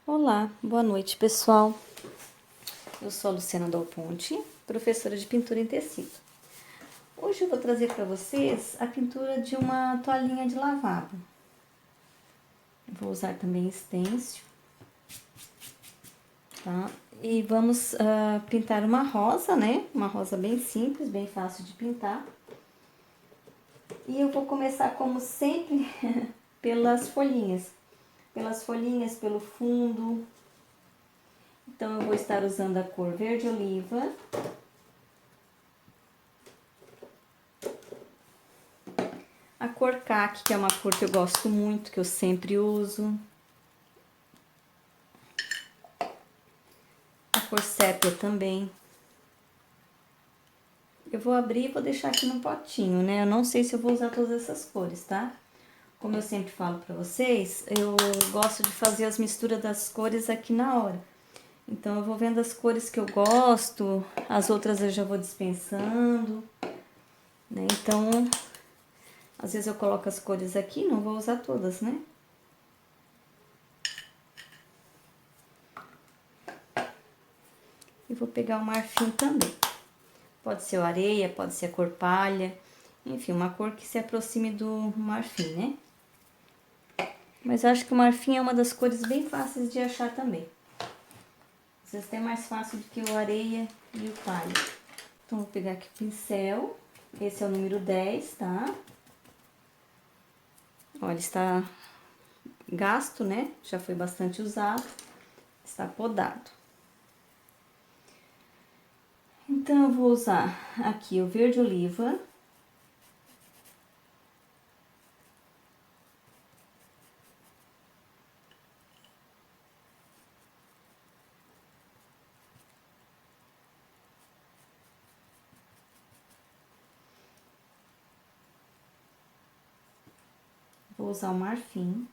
Olá, boa noite, pessoal. Eu sou a Luciana Dal Ponte, professora de pintura em tecido. Hoje eu vou trazer para vocês a pintura de uma toalhinha de lavabo. Vou usar também stencil, tá? E vamos pintar uma rosa, né? Uma rosa bem simples, bem fácil de pintar. E eu vou começar, como sempre, pelas folhinhas. Pelas folhinhas, pelo fundo. Então, eu vou estar usando a cor verde oliva. A cor caqui, que é uma cor que eu gosto muito, que eu sempre uso. A cor sépia também. Eu vou abrir e vou deixar aqui no potinho, né? Eu não sei se eu vou usar todas essas cores, tá? Como eu sempre falo pra vocês, eu gosto de fazer as misturas das cores aqui na hora. Então, eu vou vendo as cores que eu gosto, as outras eu já vou dispensando, né? Então, às vezes eu coloco as cores aqui, não vou usar todas, né? E vou pegar o marfim também. Pode ser o areia, pode ser a cor palha, enfim, uma cor que se aproxime do marfim, né? Mas eu acho que o marfim é uma das cores bem fáceis de achar também. Às vezes até mais fácil do que o areia e o palha. Então, vou pegar aqui o pincel. Esse é o número 10, tá? Olha, está gasto, né? Já foi bastante usado. Está podado. Então, eu vou usar aqui o verde oliva. Vou usar o marfim.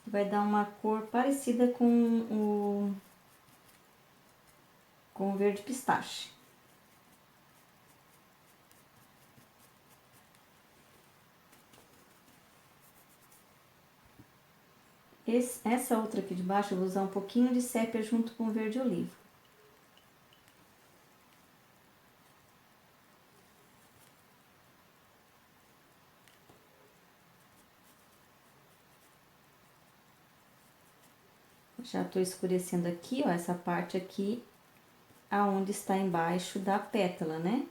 Vai dar uma cor parecida com o verde pistache. Essa outra aqui de baixo eu vou usar um pouquinho de sépia junto com o verde oliva. Já tô escurecendo aqui, ó, essa parte aqui, aonde está embaixo da pétala, né?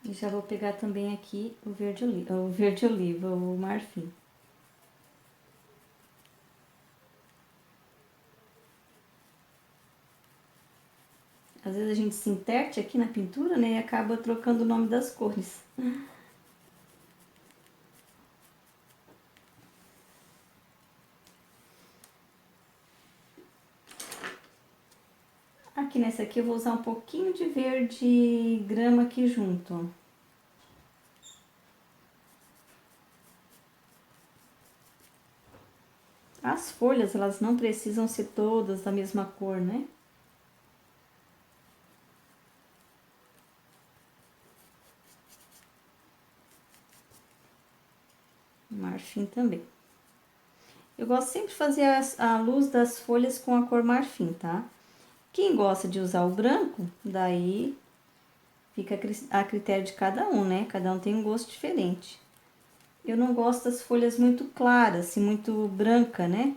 E já vou pegar também aqui o verde oliva, o marfim. Às vezes a gente se interte aqui na pintura, né, e acaba trocando o nome das cores. Aqui nessa aqui eu vou usar um pouquinho de verde grama aqui junto, ó. As folhas, elas não precisam ser todas da mesma cor, né? Marfim também. Eu gosto sempre de fazer a luz das folhas com a cor marfim, tá? Quem gosta de usar o branco, daí fica a critério de cada um, né? Cada um tem um gosto diferente. Eu não gosto das folhas muito claras, assim, muito branca, né?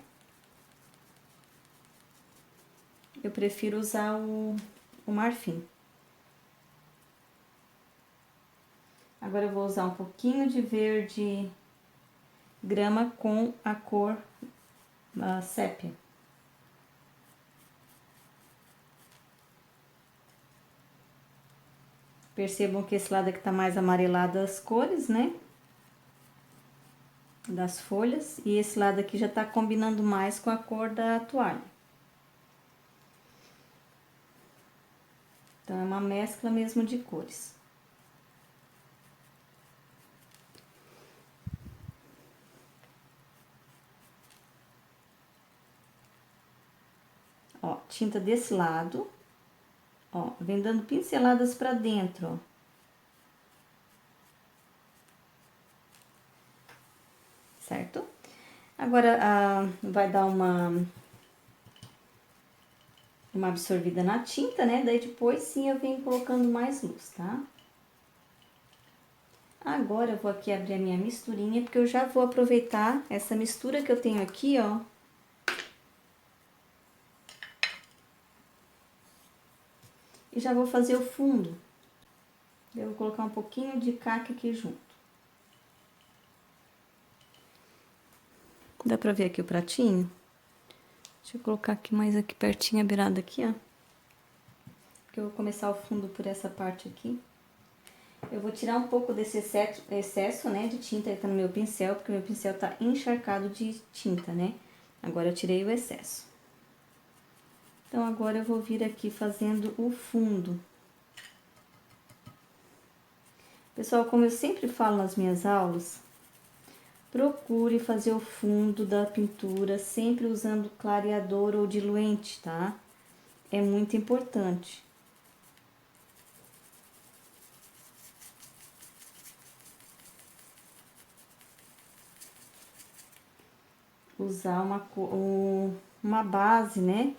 Eu prefiro usar o marfim. Agora eu vou usar um pouquinho de verde grama com a cor sépia. Percebam que esse lado aqui tá mais amarelado as cores, né? Das folhas. E esse lado aqui já tá combinando mais com a cor da toalha. Então, é uma mescla mesmo de cores. tinta desse lado, ó, vem dando pinceladas pra dentro, ó. Certo? Agora, vai dar uma absorvida na tinta, né? Daí depois sim eu venho colocando mais luz, tá? Agora eu vou aqui abrir a minha misturinha, porque eu já vou aproveitar essa mistura que eu tenho aqui, ó. E já vou fazer o fundo. Eu vou colocar um pouquinho de caca aqui junto. Dá pra ver aqui o pratinho? Deixa eu colocar aqui mais aqui pertinho, a beirada aqui, ó. Porque eu vou começar o fundo por essa parte aqui. Eu vou tirar um pouco desse excesso, né, de tinta que tá no meu pincel, porque o meu pincel tá encharcado de tinta, né? Agora eu tirei o excesso. Então, agora eu vou vir aqui fazendo o fundo. Pessoal, como eu sempre falo nas minhas aulas, procure fazer o fundo da pintura sempre usando clareador ou diluente, tá? É muito importante. Usar uma base, né?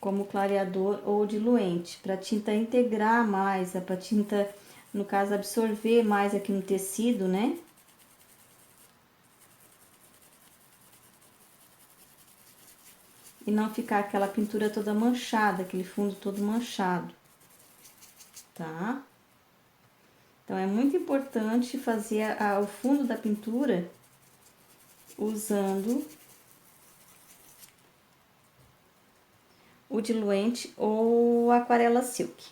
Como clareador ou diluente, para a tinta integrar mais, para a tinta, no caso, absorver mais aqui no tecido, né? E não ficar aquela pintura toda manchada, aquele fundo todo manchado, tá? Então, é muito importante fazer o fundo da pintura usando o diluente ou aquarela silk.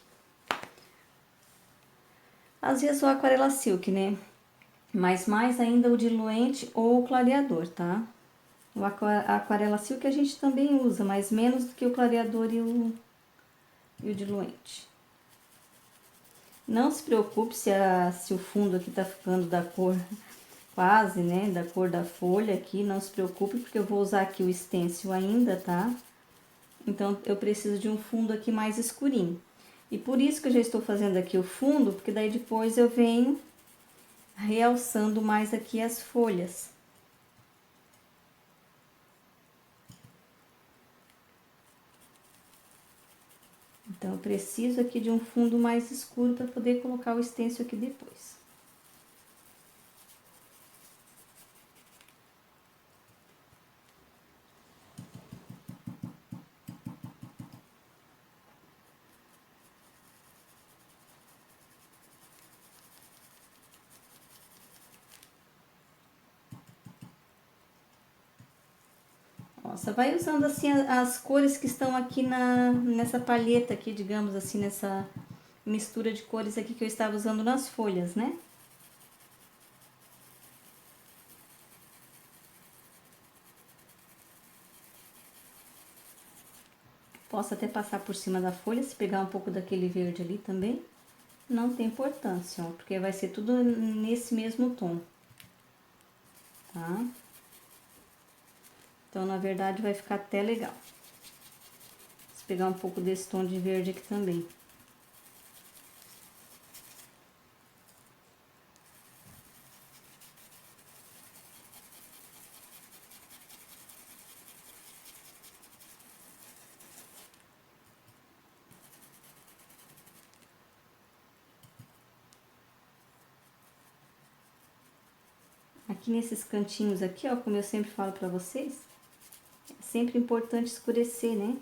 Às vezes o aquarela silk, né? Mas mais ainda o diluente ou o clareador, tá? A aquarela silk a gente também usa, mas menos do que o clareador e o diluente. Não se preocupe se o fundo aqui tá ficando da cor quase, né? Da cor da folha aqui, não se preocupe, porque eu vou usar aqui o stencil ainda, tá? Então, eu preciso de um fundo aqui mais escurinho. E por isso que eu já estou fazendo aqui o fundo, porque daí depois eu venho realçando mais aqui as folhas. Então, eu preciso aqui de um fundo mais escuro para poder colocar o stencil aqui depois. Nossa, vai usando assim as cores que estão aqui nessa palheta aqui, digamos assim, nessa mistura de cores aqui que eu estava usando nas folhas, né? Posso até passar por cima da folha, se pegar um pouco daquele verde ali também, não tem importância, ó, porque vai ser tudo nesse mesmo tom, tá? Então, na verdade, vai ficar até legal. Vou pegar um pouco desse tom de verde aqui também. Aqui nesses cantinhos aqui, ó, como eu sempre falo pra vocês, é sempre importante escurecer, né?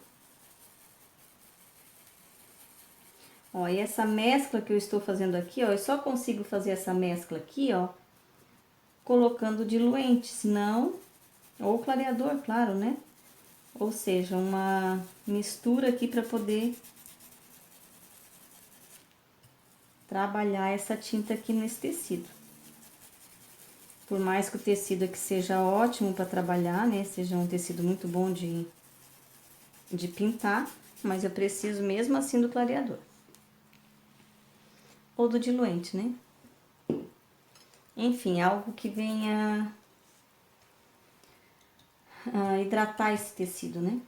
Ó, e essa mescla que eu estou fazendo aqui, ó, eu só consigo fazer essa mescla aqui, ó, colocando diluente, senão, ou clareador, claro, né? Ou seja, uma mistura aqui para poder trabalhar essa tinta aqui nesse tecido. Por mais que o tecido aqui seja ótimo para trabalhar, né? Seja um tecido muito bom de pintar, mas eu preciso mesmo assim do clareador. Ou do diluente, né? Enfim, algo que venha a hidratar esse tecido, né?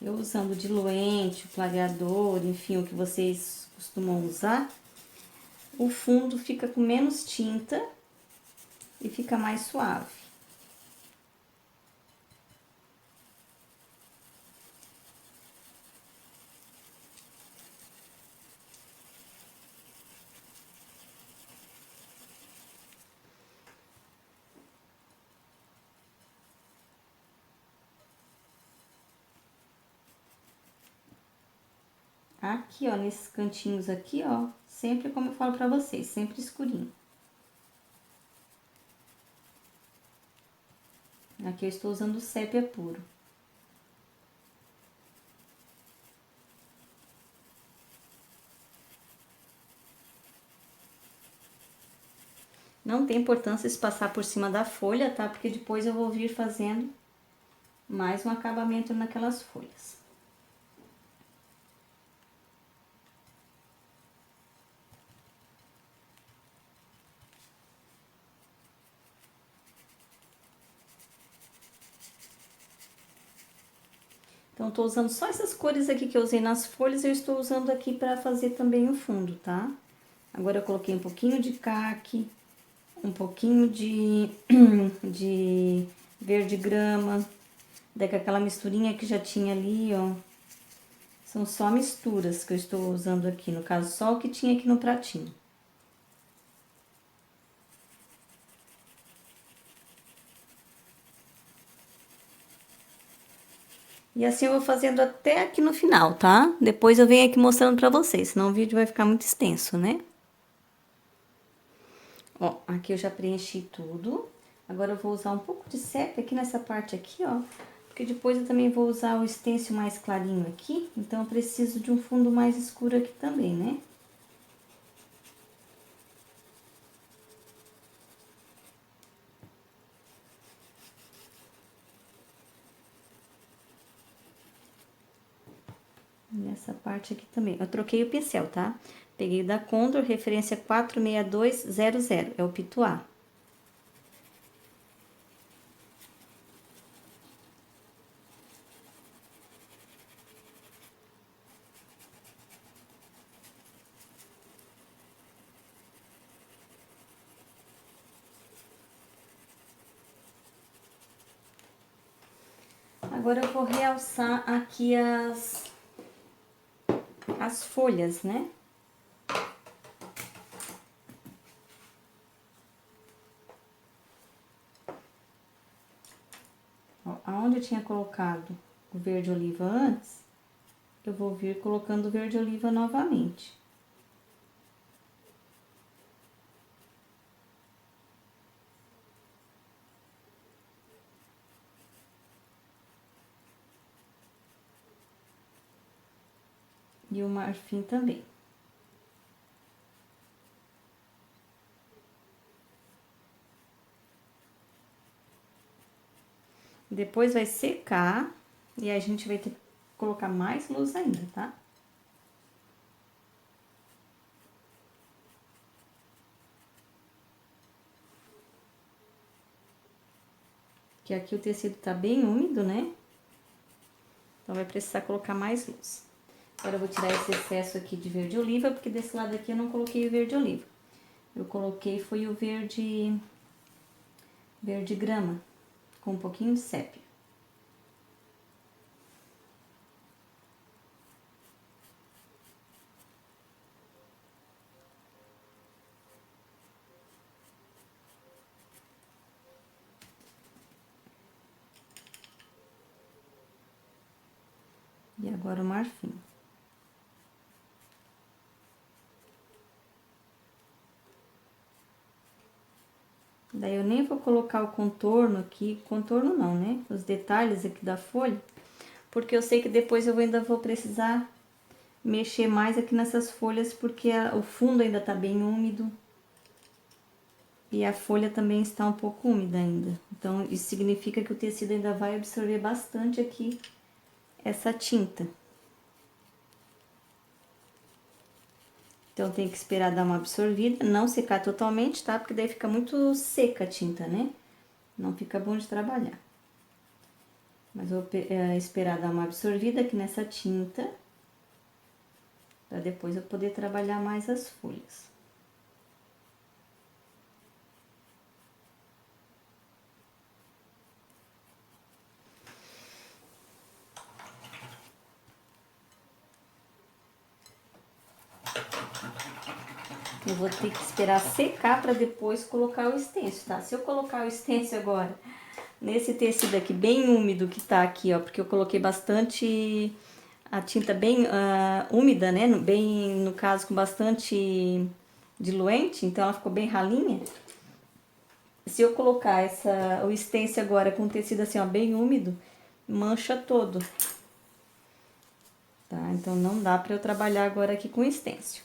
Eu usando diluente, o clareador, enfim, o que vocês costumam usar, o fundo fica com menos tinta e fica mais suave. Aqui, ó, nesses cantinhos aqui, ó, sempre como eu falo pra vocês, sempre escurinho. Aqui eu estou usando sépia puro. Não tem importância se passar por cima da folha, tá? Porque depois eu vou vir fazendo mais um acabamento naquelas folhas. Então, tô usando só essas cores aqui que eu usei nas folhas, eu estou usando aqui pra fazer também o fundo, tá? Agora eu coloquei um pouquinho de caque, um pouquinho de verde grama, daquela misturinha que já tinha ali, ó. São só misturas que eu estou usando aqui, no caso, só o que tinha aqui no pratinho. E assim eu vou fazendo até aqui no final, tá? Depois eu venho aqui mostrando pra vocês, senão o vídeo vai ficar muito extenso, né? Ó, aqui eu já preenchi tudo. Agora eu vou usar um pouco de sépia aqui nessa parte aqui, ó. Porque depois eu também vou usar o stencil mais clarinho aqui. Então eu preciso de um fundo mais escuro aqui também, né? Nessa parte aqui também. Eu troquei o pincel, tá? Peguei o da Condor, referência 46200, é o Pituá. Agora eu vou realçar aqui as folhas, né? Ó, aonde eu tinha colocado o verde oliva antes, eu vou vir colocando o verde oliva novamente. E o marfim também. Depois vai secar e a gente vai ter que colocar mais luz ainda, tá? Que aqui o tecido tá bem úmido, né? Então vai precisar colocar mais luz. Agora eu vou tirar esse excesso aqui de verde oliva, porque desse lado aqui eu não coloquei o verde oliva. Eu coloquei foi o verde grama, com um pouquinho de sépia. E agora o marfim. Daí eu nem vou colocar o contorno aqui, contorno não, né? Os detalhes aqui da folha, porque eu sei que depois eu ainda vou precisar mexer mais aqui nessas folhas, porque o fundo ainda tá bem úmido. E a folha também está um pouco úmida ainda. Então, isso significa que o tecido ainda vai absorver bastante aqui essa tinta. Então, tem que esperar dar uma absorvida, não secar totalmente, tá? Porque daí fica muito seca a tinta, né? Não fica bom de trabalhar. Mas vou esperar dar uma absorvida aqui nessa tinta, para depois eu poder trabalhar mais as folhas. Eu vou ter que esperar secar para depois colocar o stencil, tá? Se eu colocar o stencil agora nesse tecido aqui bem úmido que tá aqui, ó, porque eu coloquei bastante a tinta bem úmida, né? Bem, no caso, com bastante diluente, então ela ficou bem ralinha. Se eu colocar o stencil agora com tecido assim, ó, bem úmido, mancha todo. Tá? Então não dá para eu trabalhar agora aqui com stencil.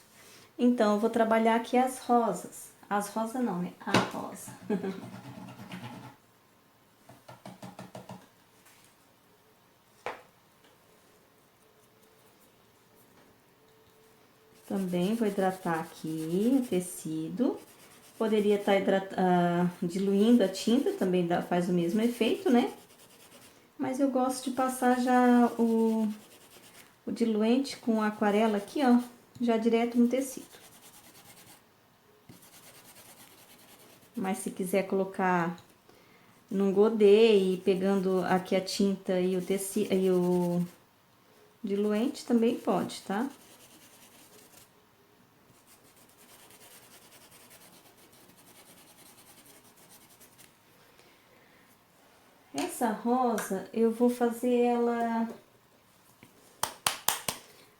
Então eu vou trabalhar aqui as rosas. As rosas não, né? A rosa. Também vou hidratar aqui o tecido. Poderia estar diluindo a tinta, também faz o mesmo efeito, né? Mas eu gosto de passar já o diluente com aquarela aqui, ó, já direto no tecido. Mas se quiser colocar num godê e pegando aqui a tinta e o tecido e o diluente também pode, tá? Essa rosa eu vou fazer ela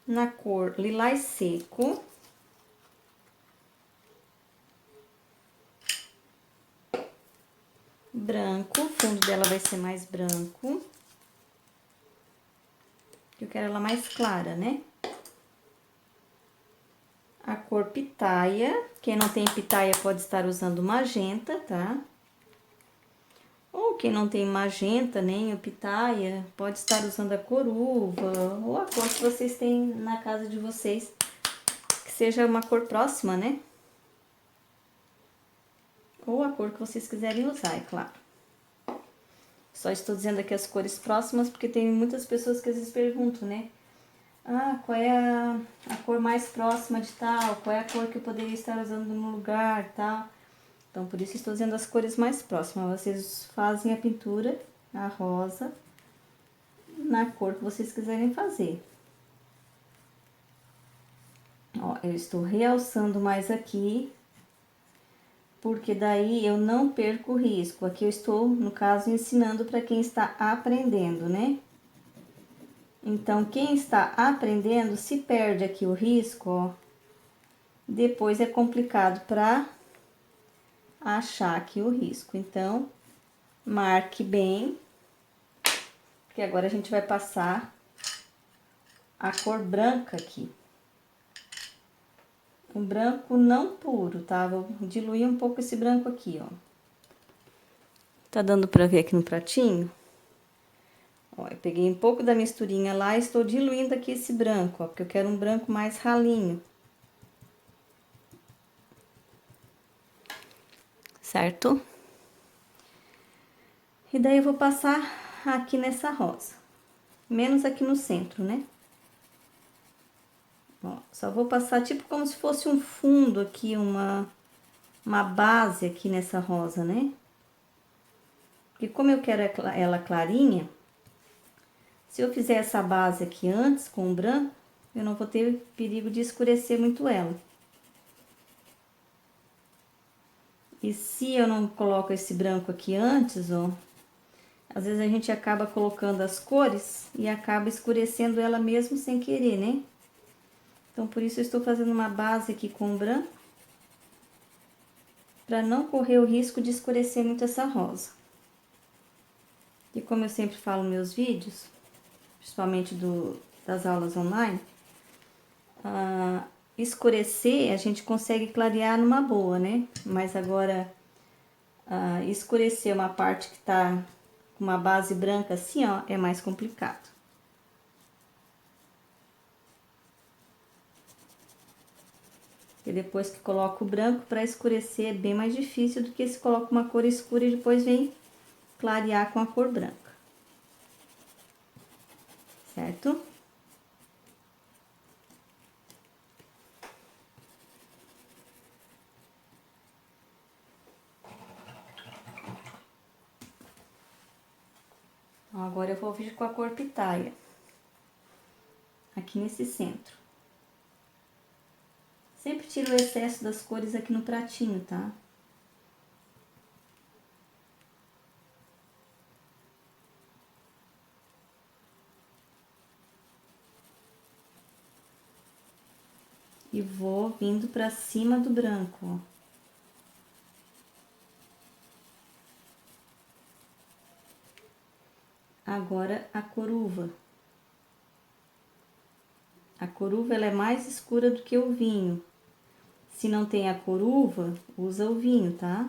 na cor lilás seco. Branco, o fundo dela vai ser mais branco. Eu quero ela mais clara, né? A cor pitaia, quem não tem pitaia pode estar usando magenta, tá? Ou quem não tem magenta, nem o pitaia, pode estar usando a cor uva, ou a cor que vocês têm na casa de vocês, que seja uma cor próxima, né? Ou a cor que vocês quiserem usar, é claro. Só estou dizendo aqui as cores próximas, porque tem muitas pessoas que às vezes perguntam, né? Ah, qual é a cor mais próxima de tal? Qual é a cor que eu poderia estar usando no lugar, tal? Então, por isso estou dizendo as cores mais próximas. Vocês fazem a pintura, a rosa, na cor que vocês quiserem fazer. Ó, eu estou realçando mais aqui, porque daí eu não perco o risco. Aqui eu estou, no caso, ensinando para quem está aprendendo, né? Então, quem está aprendendo, se perde aqui o risco, ó, depois é complicado para achar aqui o risco. Então, marque bem, porque agora a gente vai passar a cor branca aqui. Um branco não puro, tá? Vou diluir um pouco esse branco aqui, ó. Tá dando pra ver aqui no pratinho? Ó, eu peguei um pouco da misturinha lá e estou diluindo aqui esse branco, ó, porque eu quero um branco mais ralinho. Certo? E daí eu vou passar aqui nessa rosa. Menos aqui no centro, né? Ó, só vou passar tipo como se fosse um fundo aqui, uma base aqui nessa rosa, né? Porque como eu quero ela clarinha, se eu fizer essa base aqui antes com o branco, eu não vou ter perigo de escurecer muito ela. E se eu não coloco esse branco aqui antes, ó, às vezes a gente acaba colocando as cores e acaba escurecendo ela mesmo sem querer, né? Então, por isso eu estou fazendo uma base aqui com branco, para não correr o risco de escurecer muito essa rosa. E como eu sempre falo nos meus vídeos, principalmente das aulas online, escurecer a gente consegue clarear numa boa, né? Mas agora, escurecer uma parte que tá com uma base branca assim, ó, é mais complicado. E depois que coloca o branco, para escurecer é bem mais difícil do que se coloca uma cor escura e depois vem clarear com a cor branca. certo? Então, agora eu vou vir com a cor pitaia, aqui nesse centro. Sempre tiro o excesso das cores aqui no pratinho, tá? E vou vindo pra cima do branco, ó. Agora a coruva. A coruva, ela é mais escura do que o vinho. Se não tem a coruva, usa o vinho, tá?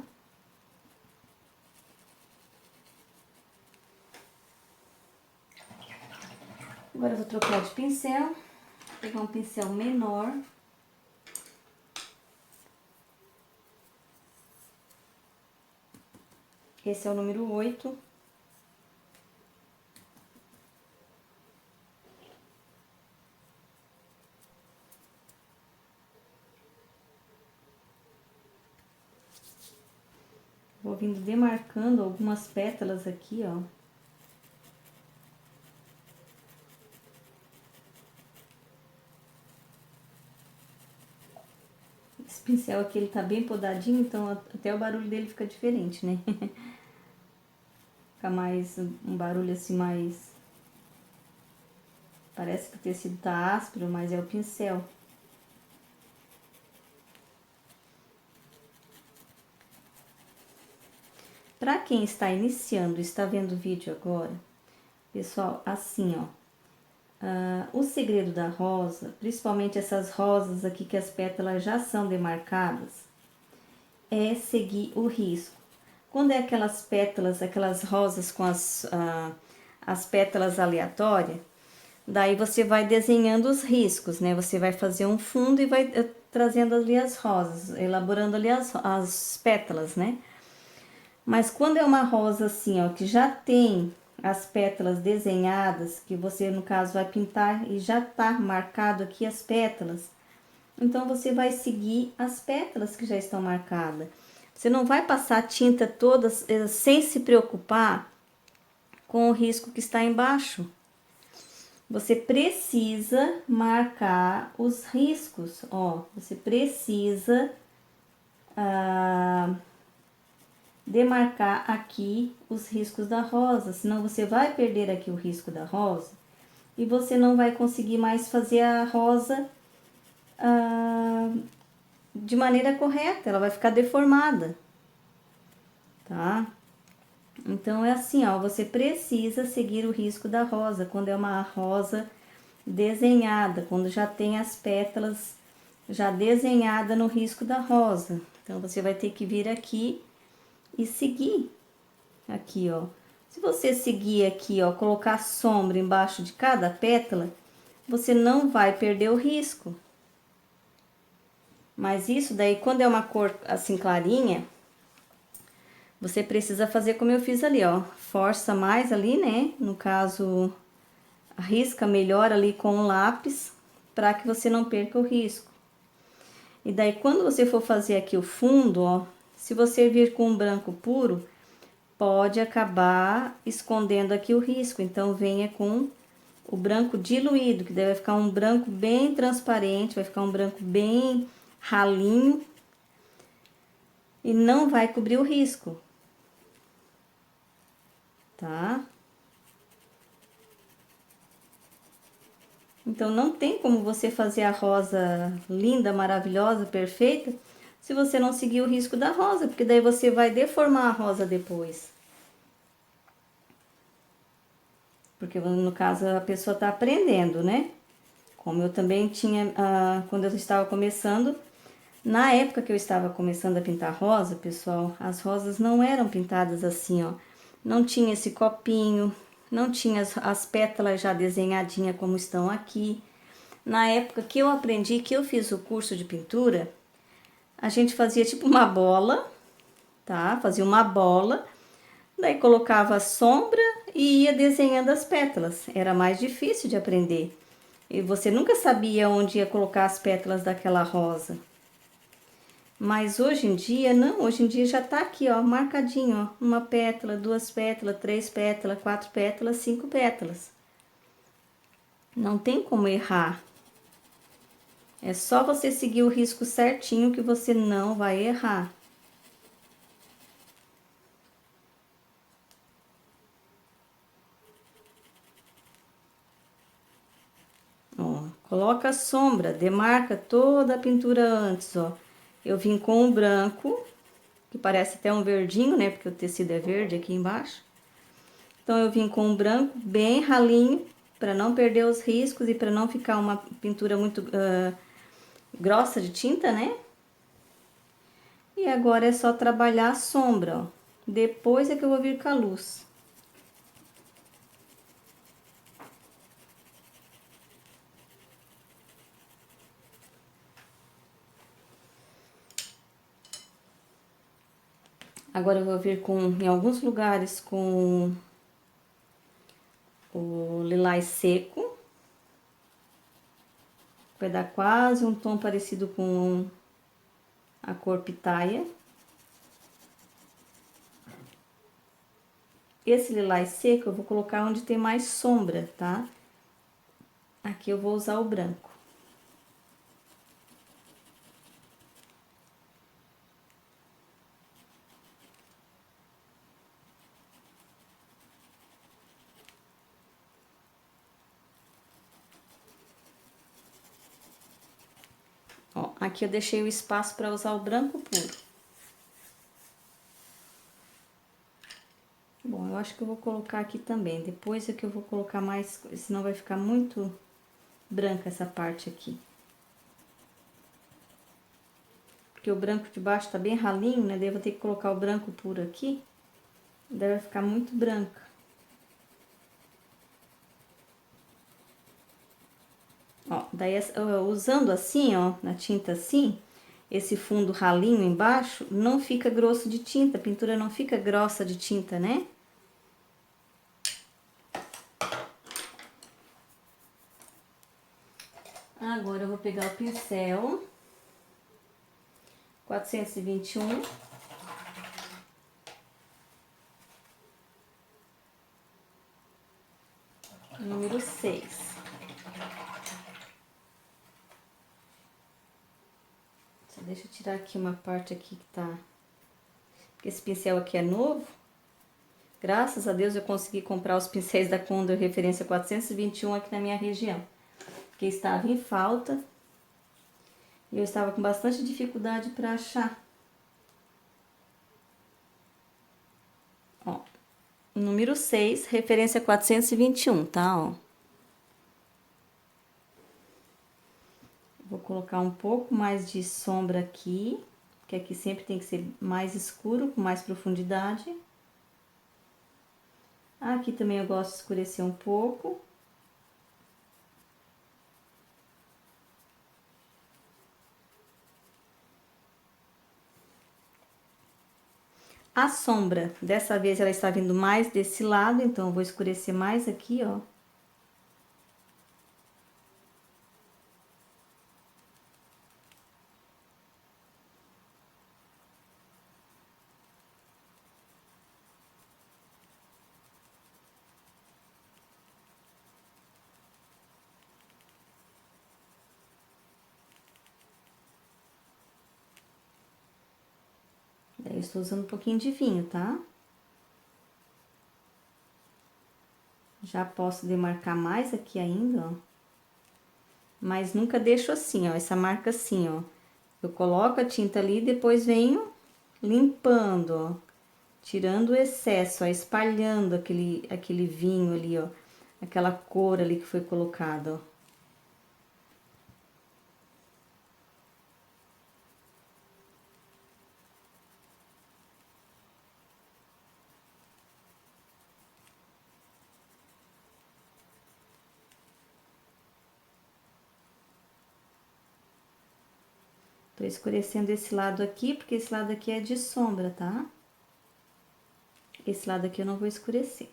Agora eu vou trocar de pincel. Vou pegar um pincel menor. Esse é o número 8. Vou vindo demarcando algumas pétalas aqui, ó. Esse pincel aqui, ele tá bem podadinho, então até o barulho dele fica diferente, né? Fica mais, um barulho assim mais... Parece que o tecido tá áspero, mas é o pincel. Para quem está iniciando, está vendo o vídeo agora, pessoal, assim, ó. O segredo da rosa, principalmente essas rosas aqui que as pétalas já são demarcadas, é seguir o risco. Quando é aquelas pétalas, aquelas rosas com as pétalas aleatórias, daí você vai desenhando os riscos, né? Você vai fazer um fundo e vai trazendo ali as rosas, elaborando ali as pétalas, né? Mas quando é uma rosa assim, ó, que já tem as pétalas desenhadas, que você, no caso, vai pintar e já tá marcado aqui as pétalas, então você vai seguir as pétalas que já estão marcadas. Você não vai passar tinta toda sem se preocupar com o risco que está embaixo. Você precisa marcar os riscos, ó. Você precisa demarcar aqui os riscos da rosa, senão você vai perder aqui o risco da rosa e você não vai conseguir mais fazer a rosa de maneira correta, ela vai ficar deformada, tá? Então, é assim, ó, você precisa seguir o risco da rosa, quando é uma rosa desenhada, quando já tem as pétalas já desenhada no risco da rosa. Então, você vai ter que vir aqui e seguir aqui, ó. Se você seguir aqui, ó, colocar sombra embaixo de cada pétala, você não vai perder o risco. Mas isso daí, quando é uma cor assim clarinha, você precisa fazer como eu fiz ali, ó. Força mais ali, né? No caso, risca melhor ali com o lápis, para que você não perca o risco. E daí, quando você for fazer aqui o fundo, ó, se você vir com um branco puro, pode acabar escondendo aqui o risco. Então, venha com o branco diluído, que daí vai ficar um branco bem transparente, vai ficar um branco bem ralinho e não vai cobrir o risco, tá? Então, não tem como você fazer a rosa linda, maravilhosa, perfeita, se você não seguir o risco da rosa, porque daí você vai deformar a rosa depois. Porque, no caso, a pessoa tá aprendendo, né? Como eu também tinha, quando eu estava começando, na época que eu estava começando a pintar rosa, pessoal, as rosas não eram pintadas assim, ó. Não tinha esse copinho, não tinha as pétalas já desenhadinhas como estão aqui. Na época que eu aprendi, que eu fiz o curso de pintura, a gente fazia tipo uma bola, tá? Fazia uma bola, daí colocava sombra e ia desenhando as pétalas. Era mais difícil de aprender. E você nunca sabia onde ia colocar as pétalas daquela rosa. Mas hoje em dia, não. Hoje em dia já tá aqui, ó, marcadinho, ó. Uma pétala, duas pétalas, três pétalas, quatro pétalas, cinco pétalas. Não tem como errar. É só você seguir o risco certinho que você não vai errar. Ó, coloca a sombra, demarca toda a pintura antes, ó. Eu vim com o branco, que parece até um verdinho, né? Porque o tecido é verde aqui embaixo. Então, eu vim com o branco bem ralinho, para não perder os riscos e para não ficar uma pintura muito grossa de tinta, né? E agora é só trabalhar a sombra, ó. Depois é que eu vou vir com a luz. Agora eu vou vir com, em alguns lugares, com o lilás seco. Vai dar quase um tom parecido com a cor pitaia. Esse lilás seco eu vou colocar onde tem mais sombra, tá? Aqui eu vou usar o branco. Ó, aqui eu deixei o espaço para usar o branco puro. Bom, eu acho que eu vou colocar aqui também. Depois é que eu vou colocar mais, senão vai ficar muito branca essa parte aqui. Porque o branco de baixo tá bem ralinho, né? Daí eu vou ter que colocar o branco puro aqui. Daí vai ficar muito branca. Ó, daí usando assim, ó, na tinta assim, esse fundo ralinho embaixo, não fica grosso de tinta, a pintura não fica grossa de tinta, né? Agora eu vou pegar o pincel 421. Número 6. Só deixa eu tirar aqui uma parte aqui que tá... Porque esse pincel aqui é novo. Graças a Deus eu consegui comprar os pincéis da Condor referência 421 aqui na minha região. Porque estava em falta. E eu estava com bastante dificuldade para achar. Ó, número 6, referência 421, tá? Ó. Vou colocar um pouco mais de sombra aqui, que aqui sempre tem que ser mais escuro, com mais profundidade. Aqui também eu gosto de escurecer um pouco. A sombra, dessa vez ela está vindo mais desse lado, então eu vou escurecer mais aqui, ó. Daí eu estou usando um pouquinho de vinho, tá? Já posso demarcar mais aqui ainda, ó. Mas nunca deixo assim, ó, essa marca assim, ó. Eu coloco a tinta ali e depois venho limpando, ó. Tirando o excesso, ó, espalhando aquele vinho ali, ó. Aquela cor ali que foi colocada, ó. Tô escurecendo esse lado aqui, porque esse lado aqui é de sombra, tá? Esse lado aqui eu não vou escurecer.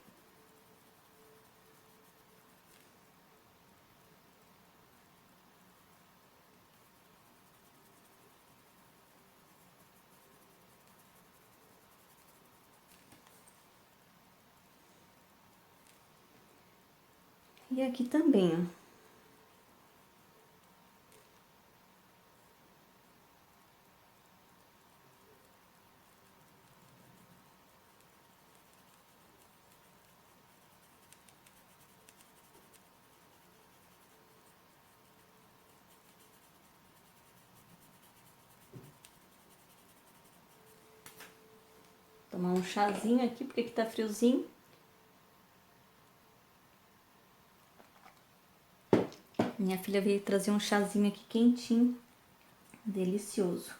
E aqui também, ó. Tomar um chazinho aqui, porque aqui tá friozinho. Minha filha veio trazer um chazinho aqui quentinho. Delicioso.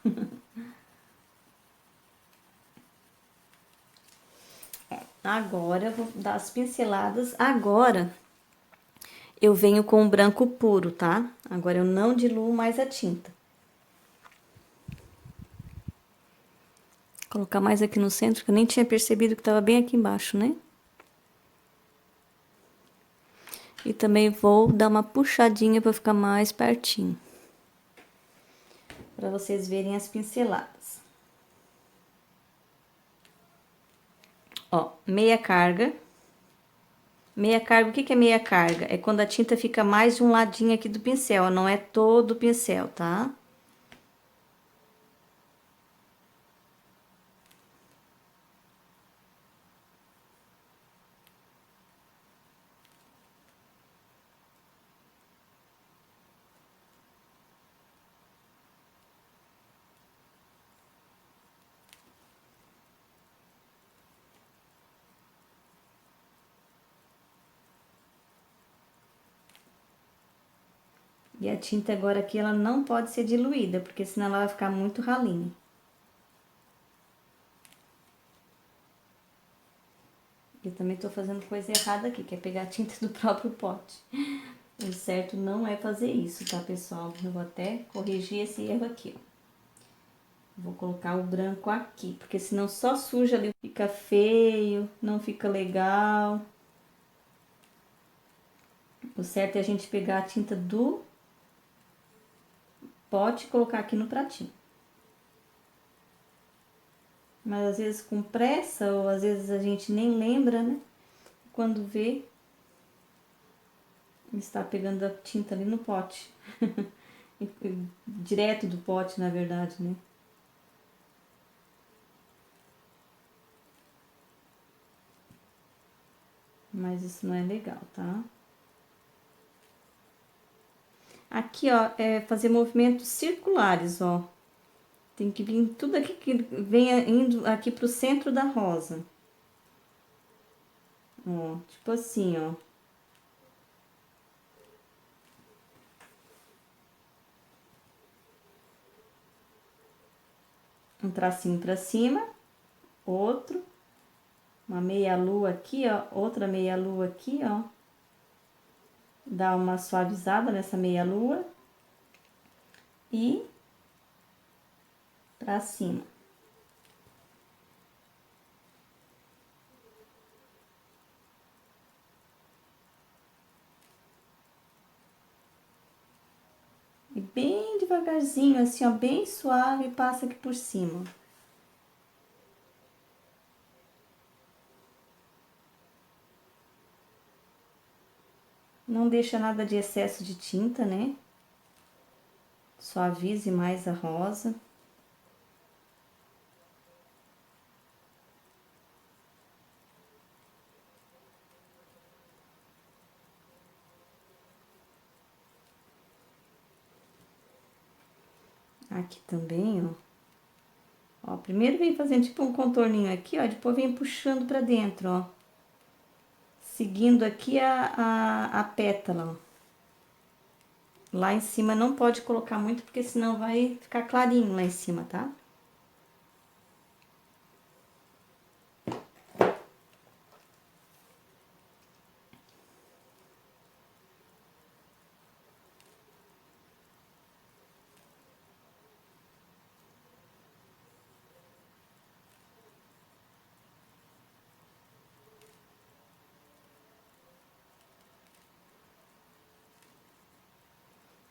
Agora, eu vou dar as pinceladas. Agora, eu venho com o branco puro, tá? Agora, eu não diluo mais a tinta. Vou colocar mais aqui no centro, que eu nem tinha percebido que tava bem aqui embaixo, né? E também vou dar uma puxadinha para ficar mais pertinho. Para vocês verem as pinceladas. Ó, meia carga. Meia carga, o que que é meia carga? É quando a tinta fica mais de um ladinho aqui do pincel, não é todo o pincel, tá? E a tinta agora aqui, ela não pode ser diluída, porque senão ela vai ficar muito ralinha. Eu também tô fazendo coisa errada aqui, que é pegar a tinta do próprio pote. O certo não é fazer isso, tá, pessoal? Eu vou até corrigir esse erro aqui, ó. Vou colocar o branco aqui, porque senão só suja ali, fica feio, não fica legal. O certo é a gente pegar a tinta do pote e colocar aqui no pratinho. Mas às vezes com pressa, ou às vezes a gente nem lembra, né? Quando vê, está pegando a tinta ali no pote. Direto do pote, na verdade, né? Mas isso não é legal, tá? Aqui, ó, é fazer movimentos circulares, ó. Tem que vir tudo aqui que venha indo aqui pro centro da rosa. Ó, tipo assim, ó. Um tracinho pra cima, outro, uma meia lua aqui, ó, outra meia lua aqui, ó. Dá uma suavizada nessa meia lua e pra cima. E bem devagarzinho, assim, ó, bem suave, passa aqui por cima. Não deixa nada de excesso de tinta, né? Suavize mais a rosa. Aqui também, ó. Ó, primeiro vem fazendo tipo um contorninho aqui, ó, depois vem puxando pra dentro, ó. Seguindo aqui a pétala, ó. Lá em cima não pode colocar muito, porque senão vai ficar clarinho lá em cima, tá?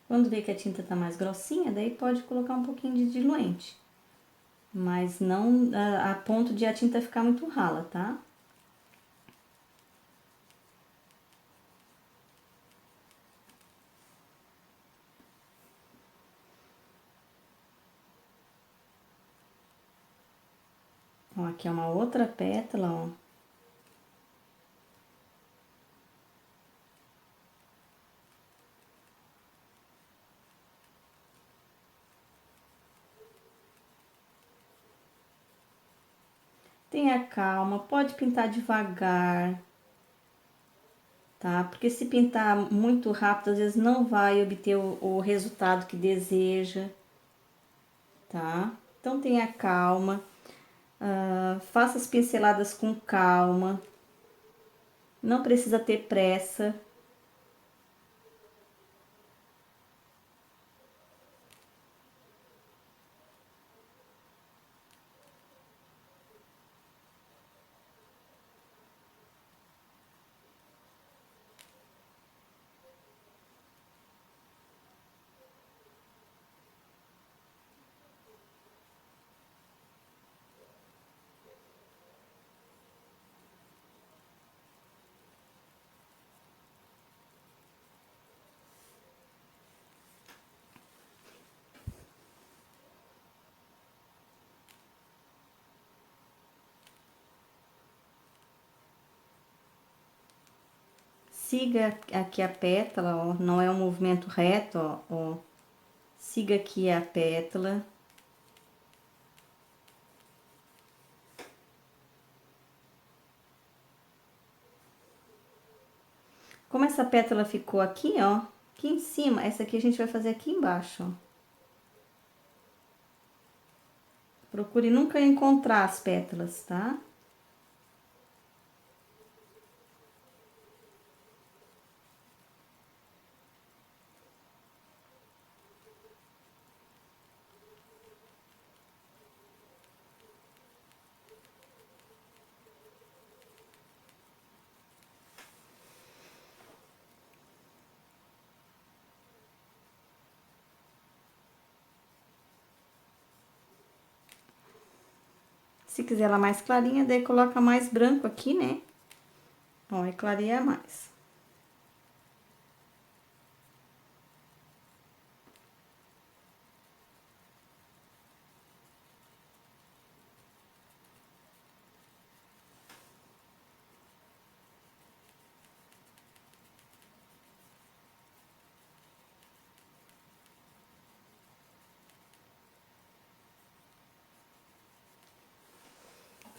Quando vê que a tinta tá mais grossinha, daí pode colocar um pouquinho de diluente. Mas não a ponto de a tinta ficar muito rala, tá? Ó, aqui é uma outra pétala, ó. Tenha calma, pode pintar devagar, tá? Porque se pintar muito rápido, às vezes não vai obter o resultado que deseja, tá? Então tenha calma, faça as pinceladas com calma, não precisa ter pressa. Siga aqui a pétala, ó, não é um movimento reto, ó. Siga aqui a pétala. Como essa pétala ficou aqui, ó, aqui em cima, essa aqui a gente vai fazer aqui embaixo, ó. Procure nunca encontrar as pétalas, tá? Se quiser ela mais clarinha, daí coloca mais branco aqui, né? Ó, e clareia mais.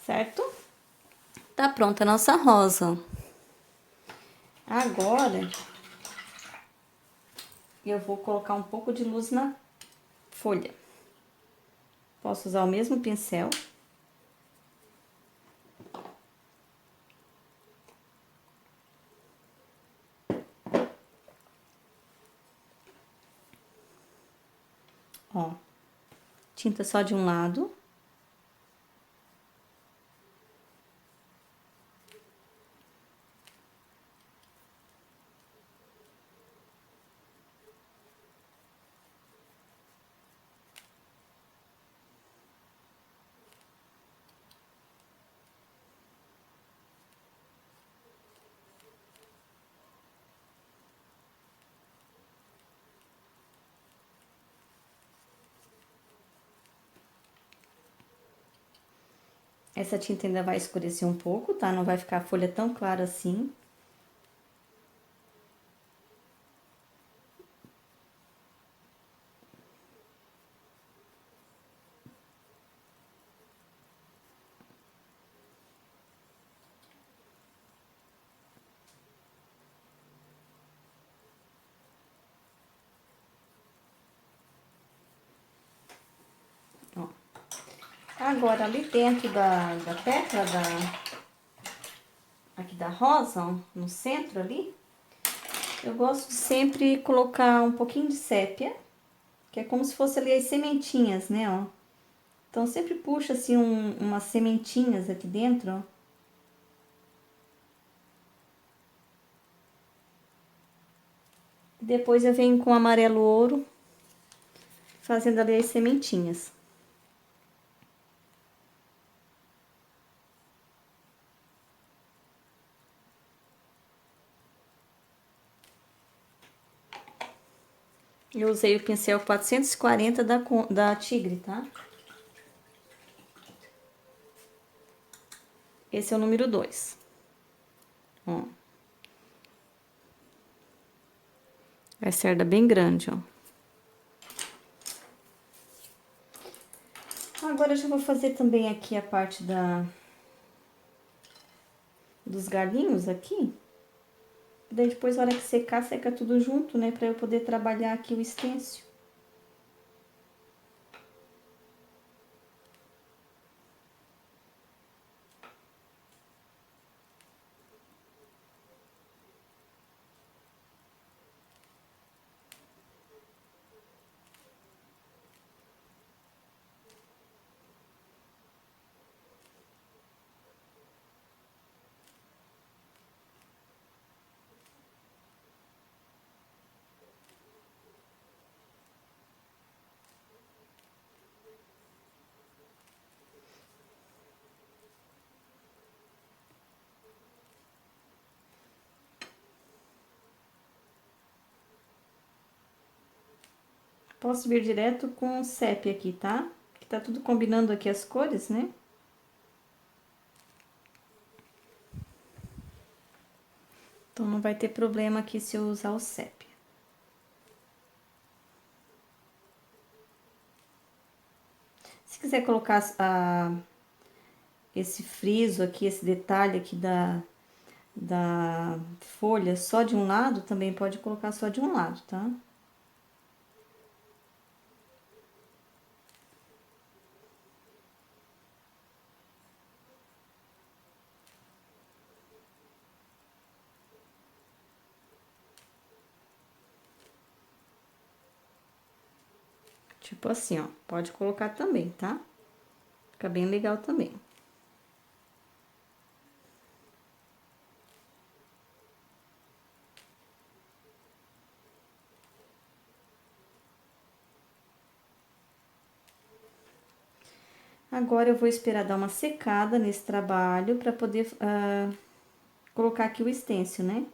Certo? Tá pronta a nossa rosa. Agora, eu vou colocar um pouco de luz na folha. Posso usar o mesmo pincel. Ó, tinta só de um lado. Essa tinta ainda vai escurecer um pouco, tá? Não vai ficar a folha tão clara assim. Ó. Agora, ali dentro da pétala aqui da rosa, ó, no centro ali, eu gosto de sempre colocar um pouquinho de sépia, que é como se fosse ali as sementinhas, né, ó. Então, sempre puxa assim umas sementinhas aqui dentro, ó. Depois eu venho com amarelo ouro, fazendo ali as sementinhas. Eu usei o pincel 440 da Tigre, tá? Esse é o número 2. Ó. Vai cerda bem grande, ó. Agora eu já vou fazer também aqui a parte dos galinhos aqui. Daí depois, na hora que secar, seca tudo junto, né? Pra eu poder trabalhar aqui o estêncil. Posso vir direto com o sépia aqui, tá? Que tá tudo combinando aqui as cores, né? Então, não vai ter problema aqui se eu usar o sépia. Se quiser colocar esse friso aqui, esse detalhe aqui da folha só de um lado, também pode colocar só de um lado, tá? Tipo assim, ó, pode colocar também, tá? Fica bem legal também. Agora, eu vou esperar dar uma secada nesse trabalho para poder colocar aqui o estêncil, né?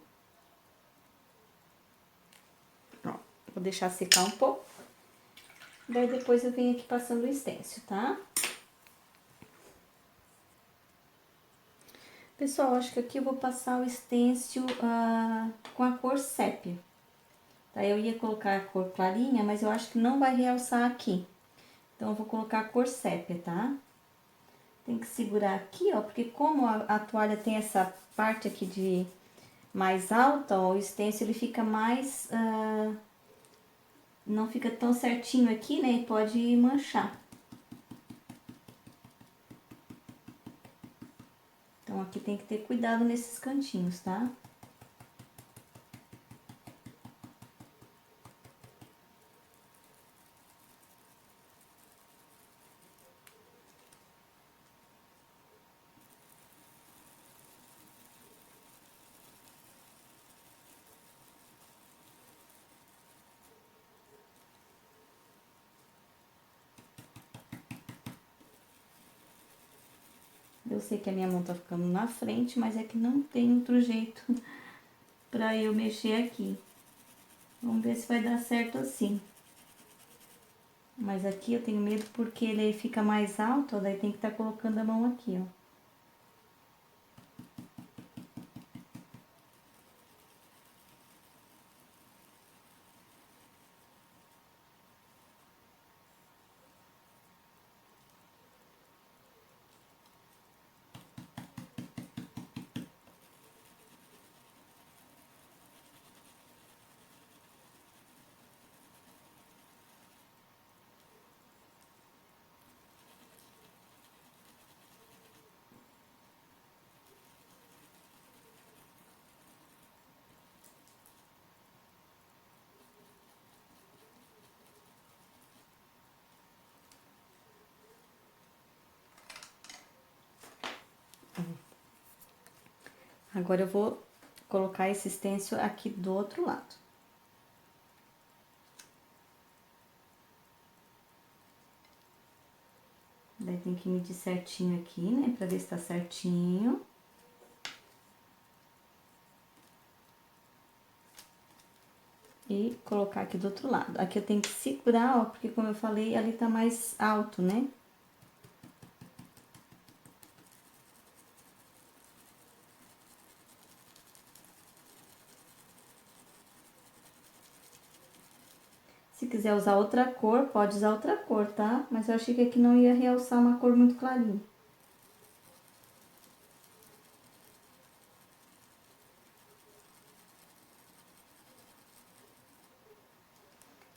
Ó, vou deixar secar um pouco. Daí, depois eu venho aqui passando o estêncil, tá? Pessoal, acho que aqui eu vou passar o estêncil com a cor sépia. Tá? Eu ia colocar a cor clarinha, mas eu acho que não vai realçar aqui. Então, eu vou colocar a cor sépia, tá? Tem que segurar aqui, ó, porque como a toalha tem essa parte aqui de mais alta, ó, o stencil ele fica mais... não fica tão certinho aqui, né? E pode manchar. Então, aqui tem que ter cuidado nesses cantinhos, tá? Eu sei que a minha mão tá ficando na frente, mas é que não tem outro jeito pra eu mexer aqui. Vamos ver se vai dar certo assim. Mas aqui eu tenho medo porque ele fica mais alto, ó, daí tem que estar colocando a mão aqui, ó. Agora eu vou colocar esse stencil aqui do outro lado. Daí tem que medir certinho aqui, né, pra ver se tá certinho. E colocar aqui do outro lado. Aqui eu tenho que segurar, ó, porque como eu falei, ali tá mais alto, né? Se quiser usar outra cor, pode usar outra cor, tá? Mas eu achei que aqui não ia realçar uma cor muito clarinha.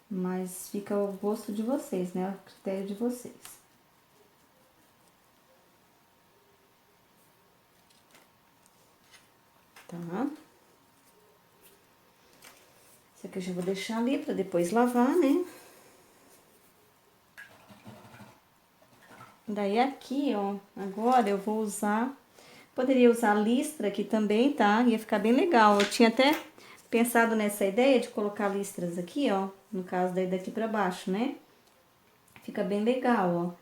Mas fica ao gosto de vocês, né? O critério de vocês. Tá? Isso aqui eu já vou deixar ali pra depois lavar, né? Daí aqui, ó, agora eu vou usar... Poderia usar listra aqui também, tá? Ia ficar bem legal. Eu tinha até pensado nessa ideia de colocar listras aqui, ó. No caso, daí daqui pra baixo, né? Fica bem legal, ó.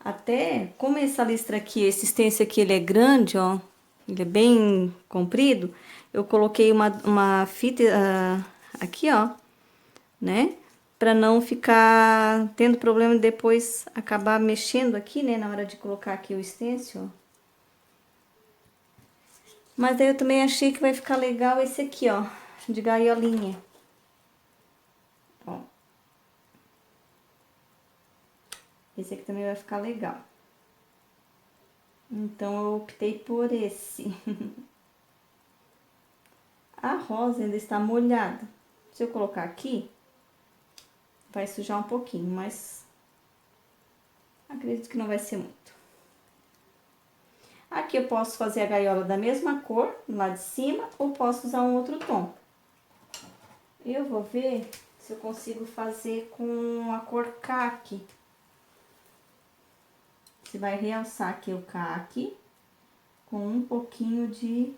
Até, como essa listra aqui, esse stencil aqui, ele é grande, ó. Ele é bem comprido. Eu coloquei uma fita aqui, ó. Né? Pra não ficar tendo problema de depois acabar mexendo aqui, né? Na hora de colocar aqui o stencil, ó. Mas daí eu também achei que vai ficar legal esse aqui, ó, de gaiolinha. Ó. Esse aqui também vai ficar legal. Então, eu optei por esse. A rosa ainda está molhada. Se eu colocar aqui, vai sujar um pouquinho, mas acredito que não vai ser muito. Aqui eu posso fazer a gaiola da mesma cor, lá de cima, ou posso usar um outro tom. Eu vou ver se eu consigo fazer com a cor caqui. Você vai realçar aqui o caqui com um pouquinho de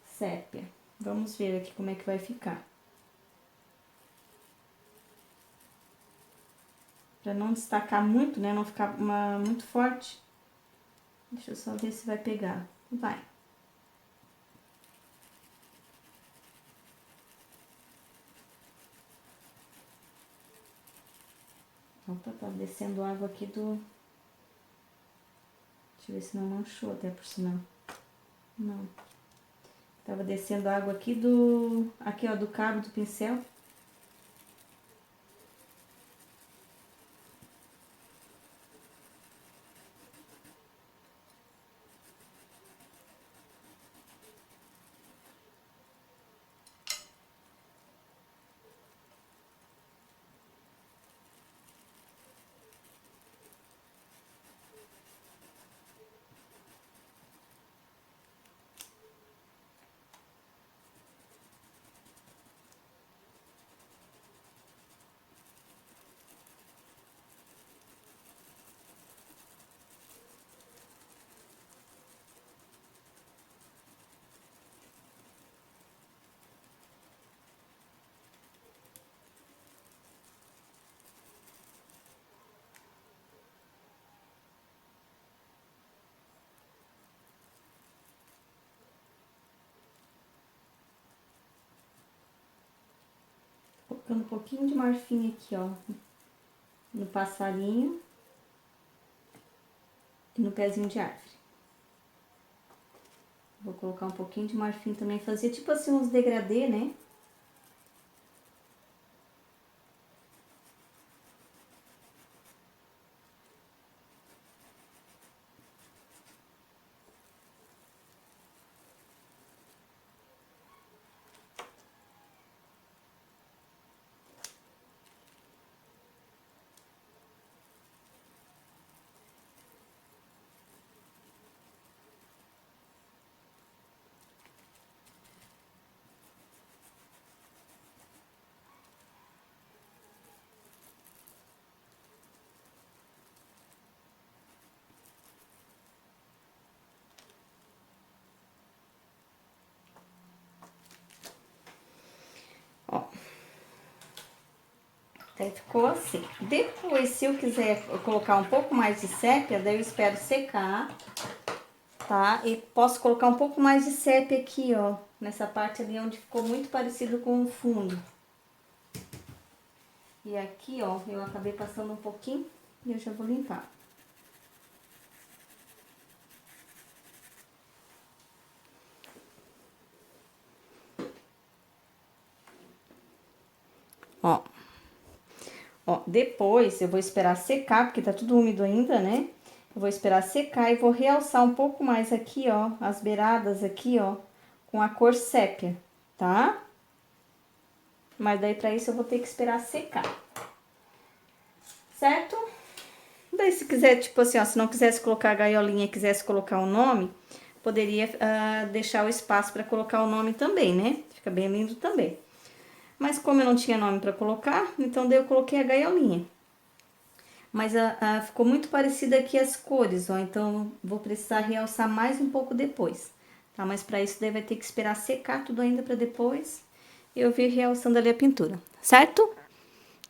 sépia. Vamos ver aqui como é que vai ficar. Pra não destacar muito, né? Não ficar muito forte. Deixa eu só ver se vai pegar. Vai. Opa, tá descendo água aqui do... Deixa eu ver se não manchou até por sinal. Não. Tava descendo água aqui do... Aqui, ó, do cabo do pincel. Colocando um pouquinho de marfim aqui, ó. No passarinho. E no pezinho de árvore. Vou colocar um pouquinho de marfim também. Fazer tipo assim uns degradê, né? Ó. Aí ficou assim. Depois, se eu quiser colocar um pouco mais de sépia, daí eu espero secar, tá? E posso colocar um pouco mais de sépia aqui, ó. Nessa parte ali onde ficou muito parecido com o fundo. E aqui, ó, eu acabei passando um pouquinho e eu já vou limpar. Ó. Ó, depois eu vou esperar secar, porque tá tudo úmido ainda, né? Eu vou esperar secar e vou realçar um pouco mais aqui, ó, as beiradas aqui, ó, com a cor sépia, tá? Mas daí pra isso eu vou ter que esperar secar. Certo? Daí se quiser, tipo assim, ó, se não quisesse colocar a gaiolinha e quisesse colocar o nome, poderia deixar o espaço pra colocar o nome também, né? Fica bem lindo também. Mas como eu não tinha nome pra colocar, então daí eu coloquei a gaiolinha. Mas ficou muito parecida aqui as cores, ó. Então, vou precisar realçar mais um pouco depois, tá? Mas pra isso daí vai ter que esperar secar tudo ainda pra depois eu vir realçando ali a pintura, certo?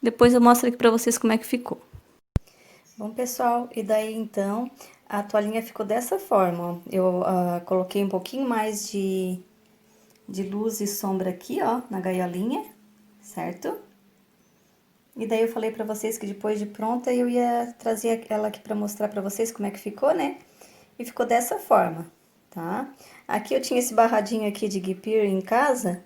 Depois eu mostro aqui pra vocês como é que ficou. Bom, pessoal, e daí então, a toalhinha ficou dessa forma, ó. Eu coloquei um pouquinho mais de luz e sombra aqui, ó, na gaiolinha, certo? E daí eu falei pra vocês que depois de pronta eu ia trazer ela aqui pra mostrar pra vocês como é que ficou, né? E ficou dessa forma, tá? Aqui eu tinha esse barradinho aqui de guipir em casa,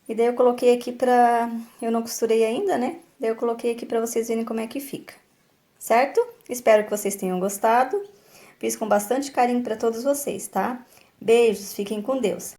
e daí eu coloquei aqui pra... Eu não costurei ainda, né? Daí eu coloquei aqui pra vocês verem como é que fica, certo? Espero que vocês tenham gostado. Fiz com bastante carinho pra todos vocês, tá? Beijos, fiquem com Deus.